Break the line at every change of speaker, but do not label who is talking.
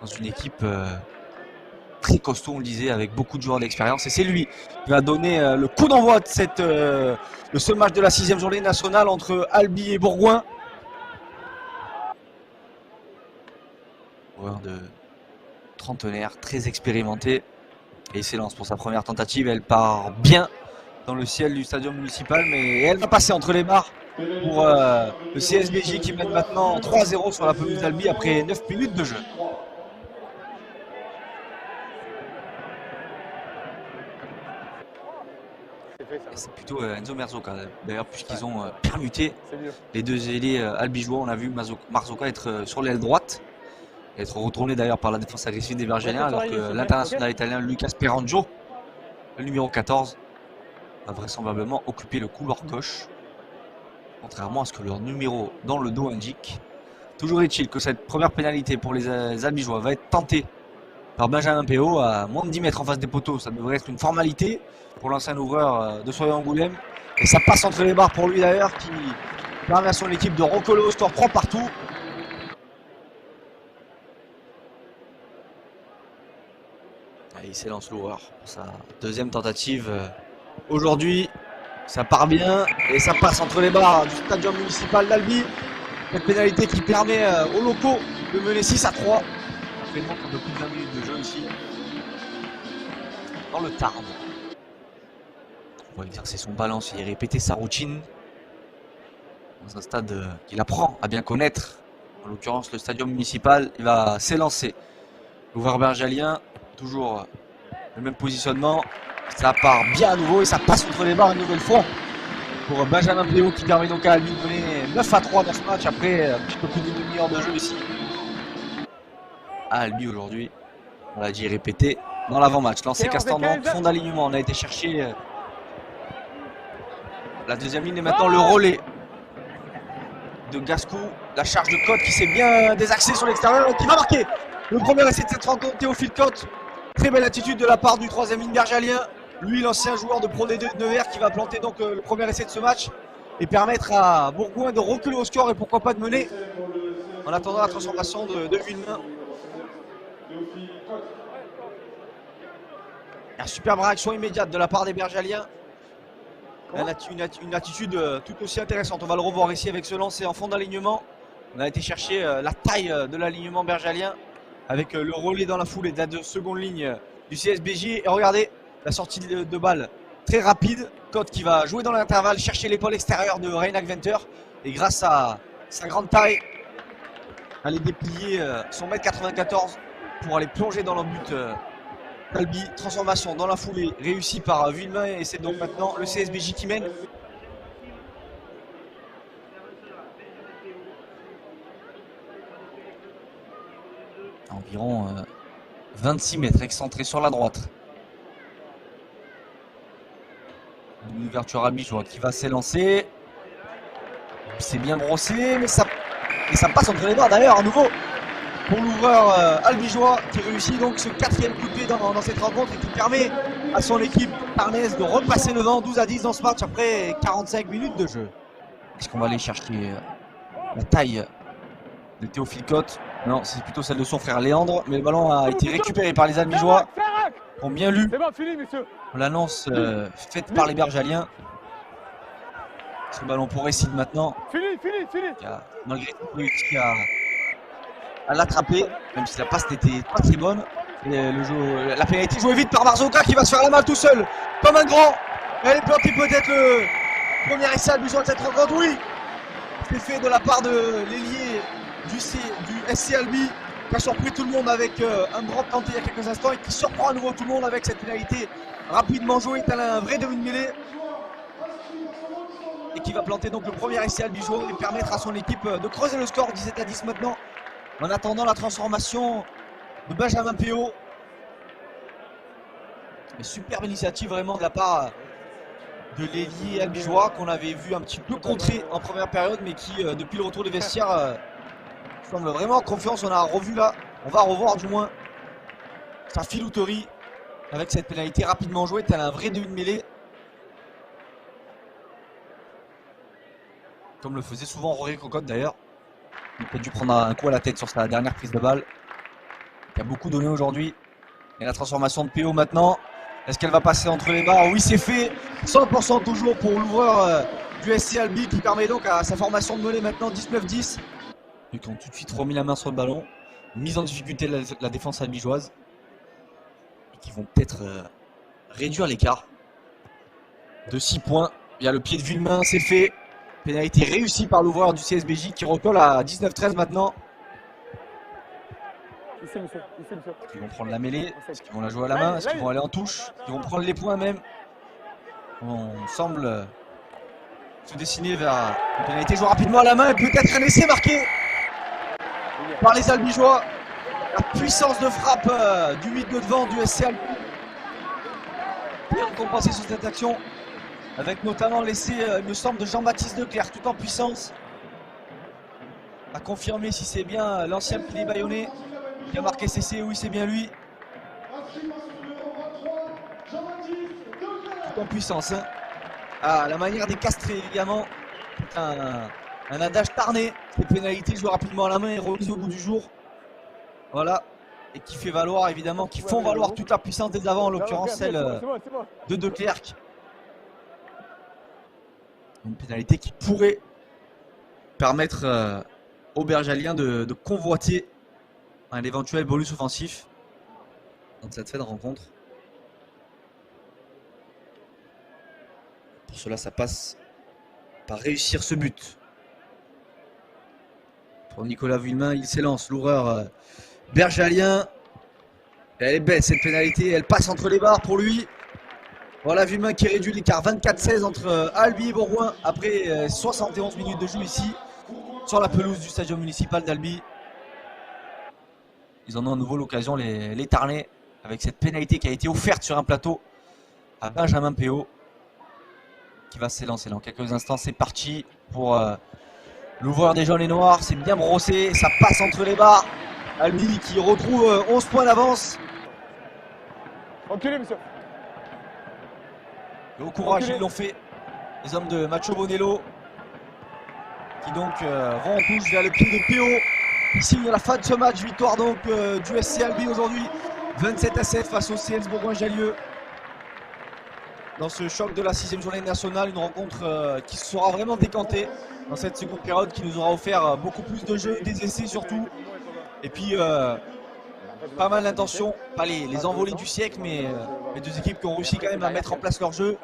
dans une équipe très costaud, on le disait, avec beaucoup de joueurs d'expérience. Et c'est lui qui va donner le coup d'envoi de ce match de la 6e journée nationale entre Albi et Bourgoin. Joueur de trentenaire, très expérimenté. Et il s'élance pour sa première tentative. Elle part bien dans le ciel du stadium municipal, mais elle va passer entre les barres pour le CSBJ qui mène maintenant 3-0 sur la pelouse d'Albi après 9 minutes de jeu. C'est plutôt Enzo Merzoka d'ailleurs, puisqu'ils ont permuté les deux ailiers albigeois. On a vu Marzoka être sur l'aile droite, être retourné d'ailleurs par la défense agressive des Bergaliens, alors que l'international italien Lucas Perangio, le numéro 14, va vraisemblablement occuper le couloir gauche, contrairement à ce que leur numéro dans le dos indique. Toujours est-il que cette première pénalité pour les albigeois va être tentée par Benjamin Péot à moins de 10 mètres en face des poteaux. Ça devrait être une formalité pour l'ancien ouvreur de Soyons-Angoulême. Et ça passe entre les barres pour lui d'ailleurs, qui permet à son équipe de recoller au score 3 partout. Et il s'élance l'ouvreur pour sa deuxième tentative aujourd'hui. Ça part bien et ça passe entre les barres du stadium municipal d'Albi. Cette pénalité qui permet aux locaux de mener 6-3. Après donc un peu plus de 20 minutes de jeu ici dans le Tarn. On va exercer son balance et répéter sa routine dans un stade qu'il apprend à bien connaître, en l'occurrence le stadium municipal. Il va s'élancer. L'ouvreur bergalien, toujours le même positionnement. Ça part bien à nouveau et ça passe entre les barres une nouvelle fois pour Benjamin Péot qui permet donc à Albi de mener 9-3 dans ce match après un petit peu plus d'une demi-heure de jeu ici. À Albi aujourd'hui, on l'a dit répété dans l'avant-match. Lancé Castandon, fond d'alignement, on a été chercher la deuxième ligne et maintenant le relais de Gascou. La charge de Côte qui s'est bien désaxée sur l'extérieur et qui va marquer le premier essai de cette rencontre, Théophile Côte. Très belle attitude de la part du troisième ligne bergalien. Lui, l'ancien joueur de Pro D2 de Nevers, qui va planter donc le premier essai de ce match et permettre à Bourgoin de reculer au score et pourquoi pas de mener en attendant la transformation de Villemain. Une superbe réaction immédiate de la part des bergaliens. Une attitude tout aussi intéressante. On va le revoir ici avec ce lancer en fond d'alignement. On a été chercher la taille de l'alignement bergalien avec le relais dans la foulée de la seconde ligne du CSBJ. Et regardez la sortie de balle très rapide. Côte qui va jouer dans l'intervalle, chercher l'épaule extérieure de Reinhard Venter. Et grâce à sa grande taille, aller déplier son 1m94 pour aller plonger dans le but d'Albi. Transformation dans la foulée réussie par Villemain. Et c'est donc maintenant le CSBJ qui mène. Environ 26 mètres excentré sur la droite. Une ouverture albigeois qui va s'élancer. C'est bien brossé, mais ça passe entre les barres d'ailleurs à nouveau pour l'ouvreur albigeois qui réussit donc ce quatrième coup de pied dans cette rencontre et qui permet à son équipe tarnaise de repasser le vent 12-10 dans ce match après 45 minutes de jeu. Est-ce qu'on va aller chercher la taille de Théophile Côte? Non, c'est plutôt celle de son frère Léandre, mais le ballon a été récupéré par les albigeois. Ont bien lu l'annonce faite par les bergaliens. Ce ballon pour Esside maintenant. Qui a malgré tout réussi à l'attraper, même si la passe n'était pas très bonne. Et la pénalité jouée vite par Marzoka qui va se faire la main tout seul, comme un grand. Elle est plantée peut-être le premier essai albigeois de cette rencontre. Oui, c'est fait de la part de l'ailier du SC Albi, qui a surpris tout le monde avec un drop tenté il y a quelques instants et qui surprend à nouveau tout le monde avec cette pénalité rapidement jouée, tel un vrai demi-mêlée, et qui va planter donc le premier essai albigeois et permettre à son équipe de creuser le score 17-10 maintenant en attendant la transformation de Benjamin Péot. Une superbe initiative vraiment de la part de l'ailier albigeois qu'on avait vu un petit peu contrer en première période, mais qui depuis le retour des vestiaires semble vraiment en confiance. On a revu là, on va revoir du moins sa filouterie avec cette pénalité rapidement jouée, tel un vrai demi-mêlée, comme le faisait souvent Rory Cocotte d'ailleurs. Il a dû prendre un coup à la tête sur sa dernière prise de balle. qui a beaucoup donné aujourd'hui. Et la transformation de PO maintenant. Est-ce qu'elle va passer entre les barres? Oui, c'est fait. 100% toujours pour l'ouvreur du SC Albi qui permet donc à sa formation de mener maintenant 19-10. Ils ont tout de suite remis la main sur le ballon. Mise en difficulté la défense albigeoise. Et qui vont peut-être réduire l'écart de 6 points. Il y a le pied de Villemain, c'est fait. Pénalité réussie par l'ouvreur du CSBJ qui recolle à 19-13 maintenant. Ils vont prendre la mêlée, est-ce qu'ils vont la jouer à la main, est-ce qu'ils vont aller en touche, ils vont prendre les points même. On semble se dessiner vers une pénalité jouée rapidement à la main et peut-être un essai marqué par les Albigeois. La puissance de frappe du 8 de devant du SC Albi. Bien compensé sur cette action avec notamment l'essai, il me semble, de Jean-Baptiste Leclerc tout en puissance. À confirmer si c'est bien l'ancien pilier bayonnais qui a marqué CC, oui c'est bien lui. Tout en puissance. Hein. À la manière des castrés évidemment. Un adage tarné. Les pénalités jouées rapidement à la main et remises au bout du jour. Voilà. Et qui fait valoir évidemment, qui font valoir toute la puissance des avants, en l'occurrence celle de Leclerc. Une pénalité qui pourrait permettre aux Bergaliens de convoiter un éventuel bonus offensif dans cette fin de rencontre. Pour cela, ça passe par réussir ce but. Pour Nicolas Villemain, il s'élance, l'horreur bergalien. Elle est belle cette pénalité, elle passe entre les barres pour lui. Voilà Villemain qui réduit l'écart 24-16 entre Albi et Bourgoin après 71 minutes de jeu ici sur la pelouse du stadium municipal d'Albi. Ils en ont à nouveau l'occasion, les Tarnais, avec cette pénalité qui a été offerte sur un plateau à Benjamin Péot, qui va s'élancer dans quelques instants. C'est parti pour l'ouvreur des jaunes et noirs. C'est bien brossé, ça passe entre les barres. Albi qui retrouve 11 points d'avance.
Reculez, monsieur.
Et au courage, ils l'ont fait. Les hommes de Macho Bonello qui donc vont en touche vers le pied de Péot. Ici, à la fin de ce match, victoire donc du SC Albi aujourd'hui, 27-7 face au CS Bourgoin-Jallieu. Dans ce choc de la 6e journée nationale, une rencontre qui sera vraiment décantée dans cette seconde période, qui nous aura offert beaucoup plus de jeux, des essais surtout. Et puis, pas mal d'intentions, pas les envolées du siècle, mais les deux équipes qui ont réussi quand même à mettre en place leur jeu.